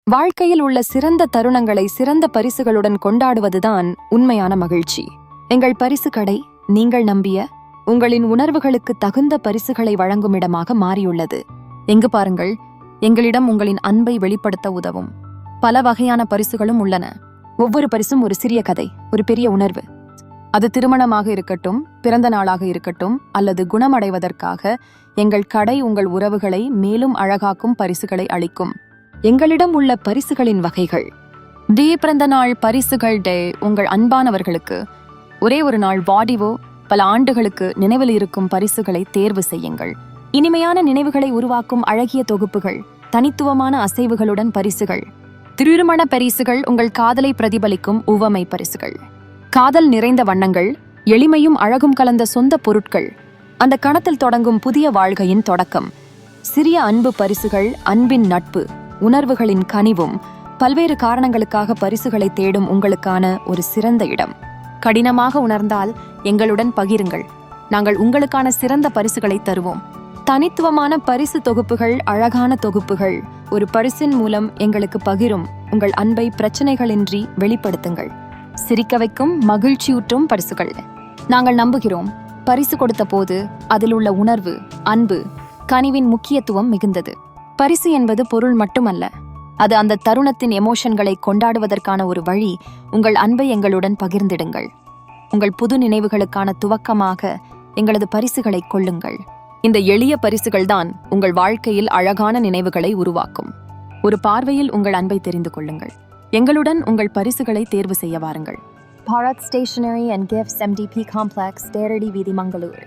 வாழ்க்கையில் உள்ள சிறந்த தருணங்களை சிறந்த பரிசுகளுடன் கொண்டாடுவதுதான் உண்மையான மகிழ்ச்சி. எங்கள் பரிசு கடை நீங்கள் நம்பிய உங்களின் உணர்வுகளுக்கு தகுந்த பரிசுகளை வழங்கும் இடமாக மாறியுள்ளது. எங்கு பாருங்கள், எங்களிடம் உங்களின் அன்பை வெளிப்படுத்த உதவும் பல வகையான பரிசுகளும் உள்ளன. ஒவ்வொரு பரிசும் ஒரு சிறிய கதை, ஒரு பெரிய உணர்வு. அது திருமணமாக இருக்கட்டும், பிறந்த நாளாக இருக்கட்டும், அல்லது குணமடைவதற்காக எங்கள் கடை உங்கள் உறவுகளை மேலும் அழகாக்கும் பரிசுகளை அளிக்கும். எங்களிடம் உள்ள பரிசுகளின் வகைகள்: பிறந்த நாள் பரிசுகள் டே உங்கள் அன்பானவர்களுக்கு ஒரே ஒரு நாள் வாடிவோ பல ஆண்டுகளுக்கு நினைவில் இருக்கும் பரிசுகளை தேர்வு செய்யுங்கள். இனிமையான நினைவுகளை உருவாக்கும் அழகிய தொகுப்புகள், தனித்துவமான அசைவுகளுடன் பரிசுகள். திருமண பரிசுகள் உங்கள் காதலை பிரதிபலிக்கும் உவமை பரிசுகள். காதல் நிறைந்த வண்ணங்கள், எளிமையும் அழகும் கலந்த சொந்த பொருட்கள், அந்த கணத்தில் தொடங்கும் புதிய வாழ்க்கையின் தொடக்கம். சிறிய அன்பு பரிசுகள், அன்பின் நட்பு, உணர்வுகளின் கனிவும், பல்வேறு காரணங்களுக்காக பரிசுகளை தேடும் உங்களுக்கான ஒரு சிறந்த இடம். கடினமாக உணர்ந்தால் எங்களுடன் பகிருங்கள், நாங்கள் உங்களுக்கான சிறந்த பரிசுகளை தருவோம். தனித்துவமான பரிசு தொகுப்புகள், அழகான தொகுப்புகள். ஒரு பரிசின் மூலம் எங்களுக்கு பகிரும் உங்கள் அன்பை பிரச்சனைகளின்றி வெளிப்படுத்துங்கள். சிரிக்க வைக்கும் மகிழ்ச்சியூட்டும் பரிசுகள். நாங்கள் நம்புகிறோம், பரிசு கொடுத்த போது அதில் உள்ள உணர்வு, அன்பு, கனிவின் முக்கியத்துவம் மிகுந்தது. பரிசு என்பது பொருள் மட்டுமல்ல, அது அந்த தருணத்தின் எமோஷன்களை கொண்டாடுவதற்கான ஒரு வழி. உங்கள் அன்பை எங்களுடன் பகிர்ந்திடுங்கள். உங்கள் புது நினைவுகளுக்கான துவக்கமாக எங்களது பரிசுகளை கொள்ளுங்கள். இந்த எளிய பரிசுகள்தான் உங்கள் வாழ்க்கையில் அழகான நினைவுகளை உருவாக்கும். ஒரு பார்வையில் உங்கள் அன்பை தெரிந்து கொள்ளுங்கள். எங்களுடன் உங்கள் பரிசுகளை தேர்வு செய்ய வாருங்கள். Bharat stationery and gifts, MDP complex, தேரடி வீதி, மங்களூர்.